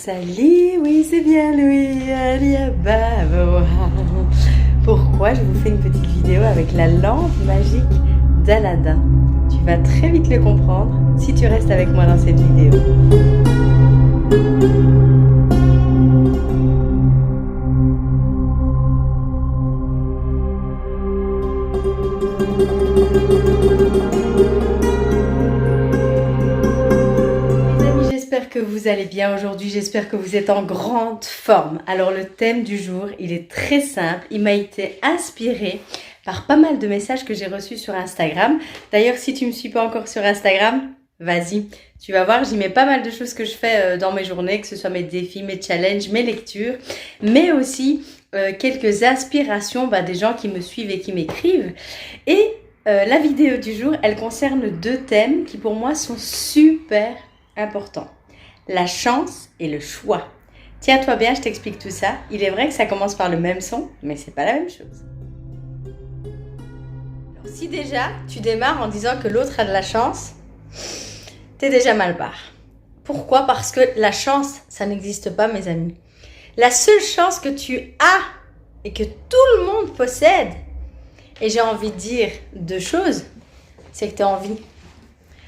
Salut, oui c'est bien Louis, Aliababa. Pourquoi je vous fais une petite vidéo avec la lampe magique d'Aladin? Tu vas très vite le comprendre si tu restes avec moi dans cette vidéo. J'espère que vous allez bien aujourd'hui, j'espère que vous êtes en grande forme. Alors le thème du jour, il est très simple, il m'a été inspiré par pas mal de messages que j'ai reçus sur Instagram. D'ailleurs, si tu ne me suis pas encore sur Instagram, vas-y, tu vas voir, j'y mets pas mal de choses que je fais dans mes journées, que ce soit mes défis, mes challenges, mes lectures, mais aussi quelques inspirations des gens qui me suivent et qui m'écrivent. Et la vidéo du jour, elle concerne deux thèmes qui pour moi sont super importants. La chance et le choix. Tiens-toi bien, je t'explique tout ça. Il est vrai que ça commence par le même son, mais c'est pas la même chose. Alors, si déjà tu démarres en disant que l'autre a de la chance, t'es déjà mal barre. Pourquoi? Parce que la chance, ça n'existe pas, mes amis. La seule chance que tu as et que tout le monde possède, et j'ai envie de dire deux choses, c'est que tu as envie.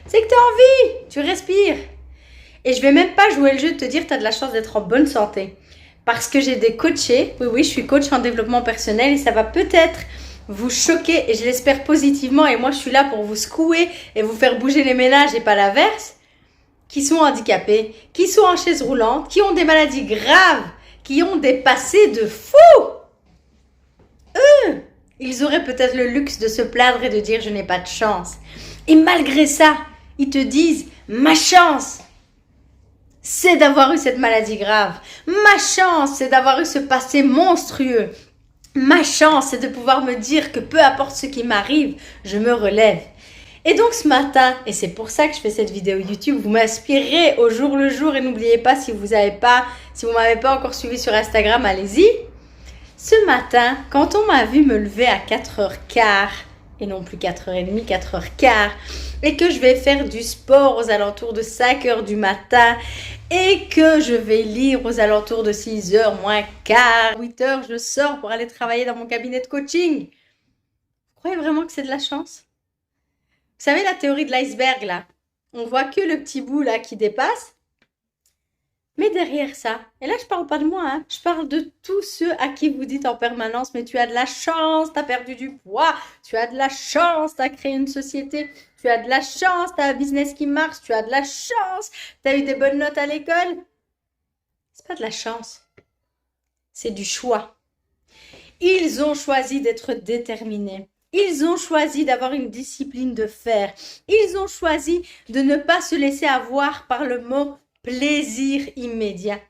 C'est que tu as envie, tu respires. Et je vais même pas jouer le jeu de te dire que tu as de la chance d'être en bonne santé. Parce que j'ai des coachés, oui, je suis coach en développement personnel et ça va peut-être vous choquer et je l'espère positivement. Et moi, je suis là pour vous secouer et vous faire bouger les ménages et pas l'inverse. Qui sont handicapés, qui sont en chaise roulante, qui ont des maladies graves, qui ont des passés de fous. Eux, ils auraient peut-être le luxe de se plaindre et de dire « je n'ai pas de chance ». Et malgré ça, ils te disent « ma chance ». C'est d'avoir eu cette maladie grave. Ma chance, c'est d'avoir eu ce passé monstrueux. Ma chance, c'est de pouvoir me dire que peu importe ce qui m'arrive, je me relève. Et donc ce matin, et c'est pour ça que je fais cette vidéo YouTube, vous m'inspirez au jour le jour et n'oubliez pas, si vous m'avez pas encore suivi sur Instagram, allez-y. Ce matin, quand on m'a vu me lever à 4h15, et non plus 4h30, 4h15, et que je vais faire du sport aux alentours de 5h du matin, et que je vais lire aux alentours de 6h moins quart, 8h, je sors pour aller travailler dans mon cabinet de coaching. Vous croyez vraiment que c'est de la chance? Vous savez la théorie de l'iceberg là? On voit que le petit bout là qui dépasse. Mais derrière ça, et là je parle pas de moi, hein, je parle de tous ceux à qui vous dites en permanence « mais tu as de la chance, tu as perdu du poids, tu as de la chance, tu as créé une société, tu as de la chance, tu as un business qui marche, tu as de la chance, tu as eu des bonnes notes à l'école ». C'est pas de la chance, c'est du choix. Ils ont choisi d'être déterminés. Ils ont choisi d'avoir une discipline de fer. Ils ont choisi de ne pas se laisser avoir par le mot plaisir immédiat.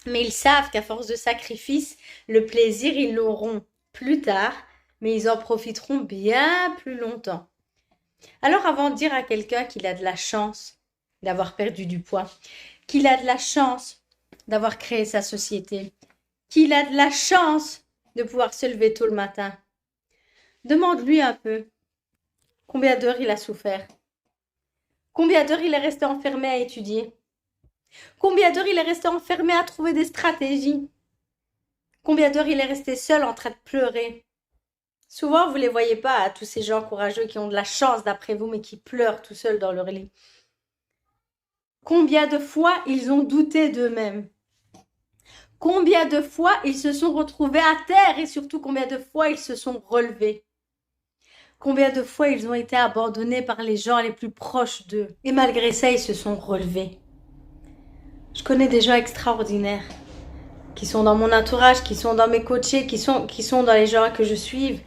Mais ils savent qu'à force de sacrifice, le plaisir, ils l'auront plus tard, mais ils en profiteront bien plus longtemps. Alors avant de dire à quelqu'un qu'il a de la chance d'avoir perdu du poids, qu'il a de la chance d'avoir créé sa société, qu'il a de la chance de pouvoir se lever tôt le matin, demande-lui un peu combien d'heures il a souffert, combien d'heures il est resté enfermé à étudier, combien d'heures il est resté enfermé à trouver des stratégies, combien d'heures il est resté seul en train de pleurer. Souvent, vous ne les voyez pas, tous ces gens courageux qui ont de la chance d'après vous, mais qui pleurent tout seuls dans leur lit. Combien de fois ils ont douté d'eux-mêmes? Combien de fois ils se sont retrouvés à terre et surtout combien de fois ils se sont relevés? Combien de fois ils ont été abandonnés par les gens les plus proches d'eux? Et malgré ça, ils se sont relevés. Je connais des gens extraordinaires qui sont dans mon entourage, qui sont dans mes coachés, qui sont dans les gens que je suive,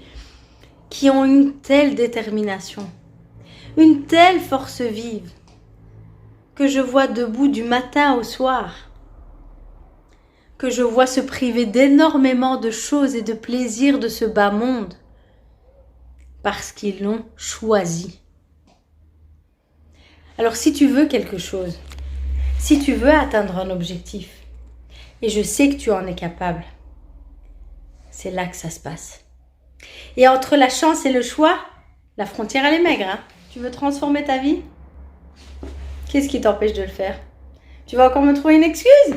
qui ont une telle détermination, une telle force vive, que je vois debout du matin au soir, que je vois se priver d'énormément de choses et de plaisirs de ce bas monde, parce qu'ils l'ont choisi. Alors si tu veux quelque chose, si tu veux atteindre un objectif, et je sais que tu en es capable, c'est là que ça se passe. Et entre la chance et le choix, la frontière elle est maigre. Hein. Tu veux transformer ta vie? Qu'est-ce qui t'empêche de le faire? Tu vas encore me trouver une excuse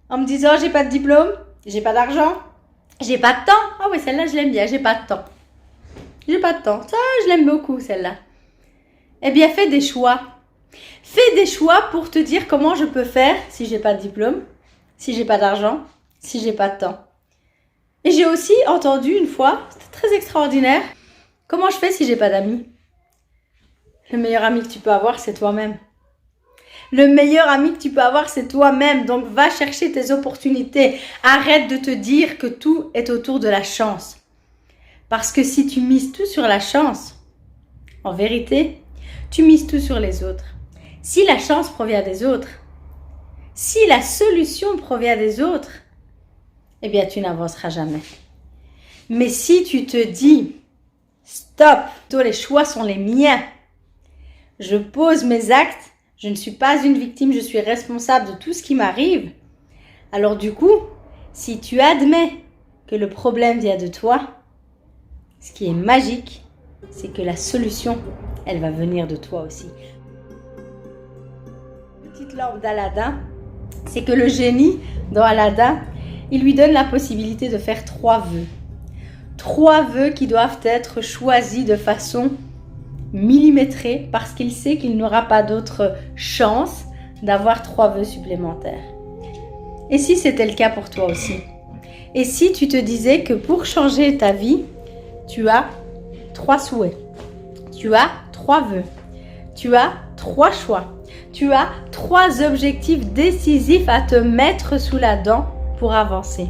en me disant j'ai pas de diplôme, j'ai pas d'argent, j'ai pas de temps. Ah oui, celle-là, je l'aime bien, j'ai pas de temps. J'ai pas de temps. Ça, je l'aime beaucoup, celle-là. Eh bien, fais des choix. Fais des choix pour te dire comment je peux faire si j'ai pas de diplôme, si j'ai pas d'argent, si j'ai pas de temps. Et j'ai aussi entendu une fois, c'était très extraordinaire, comment je fais si j'ai pas d'amis? Le meilleur ami que tu peux avoir, c'est toi-même. Le meilleur ami que tu peux avoir, c'est toi-même. Donc, va chercher tes opportunités. Arrête de te dire que tout est autour de la chance. Parce que si tu mises tout sur la chance, en vérité, tu mises tout sur les autres. Si la chance provient des autres, si la solution provient des autres, eh bien, tu n'avanceras jamais. Mais si tu te dis, stop, tous les choix sont les miens, je pose mes actes, je ne suis pas une victime, je suis responsable de tout ce qui m'arrive. Alors du coup, si tu admets que le problème vient de toi, ce qui est magique, c'est que la solution, elle va venir de toi aussi. Petite lampe d'Aladin, c'est que le génie dans Aladin, il lui donne la possibilité de faire 3 vœux. 3 vœux qui doivent être choisis de façon millimétrée parce qu'il sait qu'il n'aura pas d'autre chance d'avoir 3 vœux supplémentaires. Et si c'était le cas pour toi aussi? Et si tu te disais que pour changer ta vie, tu as 3 souhaits, tu as 3 vœux, tu as 3 choix, tu as 3 objectifs décisifs à te mettre sous la dent pour avancer.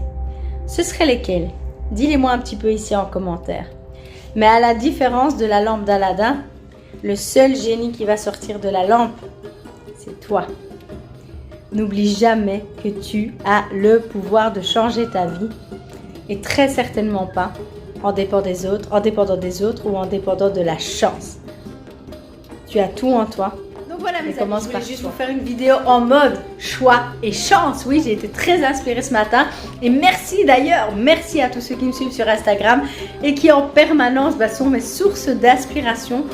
Ce seraient lesquels? Dis-les-moi un petit peu ici en commentaire. Mais à la différence de la lampe d'Aladin, le seul génie qui va sortir de la lampe, c'est toi. N'oublie jamais que tu as le pouvoir de changer ta vie et très certainement pas en dépendant des autres ou en dépendant de la chance. Tu as tout en toi. Donc voilà mes amis, je voulais juste vous faire une vidéo en mode choix et chance. Oui, j'ai été très inspirée ce matin. Et merci d'ailleurs, merci à tous ceux qui me suivent sur Instagram et qui en permanence sont mes sources d'inspiration.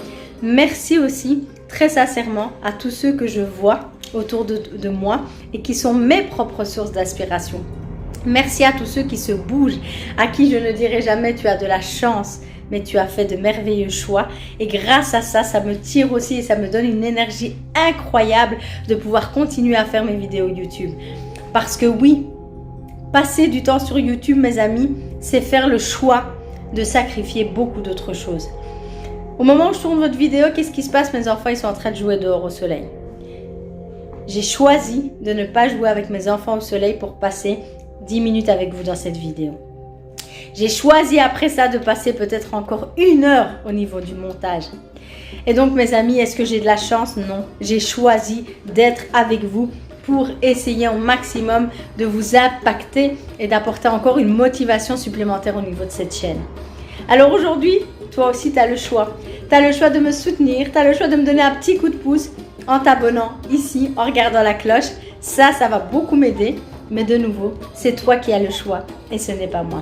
Merci aussi très sincèrement à tous ceux que je vois autour de moi et qui sont mes propres sources d'inspiration. Merci à tous ceux qui se bougent, à qui je ne dirai jamais tu as de la chance, mais tu as fait de merveilleux choix. Et grâce à ça, ça me tire aussi et ça me donne une énergie incroyable de pouvoir continuer à faire mes vidéos YouTube. Parce que oui, passer du temps sur YouTube, mes amis, c'est faire le choix de sacrifier beaucoup d'autres choses. Au moment où je tourne votre vidéo, qu'est-ce qui se passe? Mes enfants, ils sont en train de jouer dehors au soleil. J'ai choisi de ne pas jouer avec mes enfants au soleil pour passer 10 minutes avec vous dans cette vidéo. J'ai choisi après ça de passer peut-être encore 1 heure au niveau du montage. Et donc mes amis, est-ce que j'ai de la chance? Non. J'ai choisi d'être avec vous pour essayer au maximum de vous impacter et d'apporter encore une motivation supplémentaire au niveau de cette chaîne. Alors aujourd'hui, toi aussi tu as le choix. Tu as le choix de me soutenir, tu as le choix de me donner un petit coup de pouce en t'abonnant ici, en regardant la cloche. Ça va beaucoup m'aider. Mais de nouveau, c'est toi qui as le choix et ce n'est pas moi.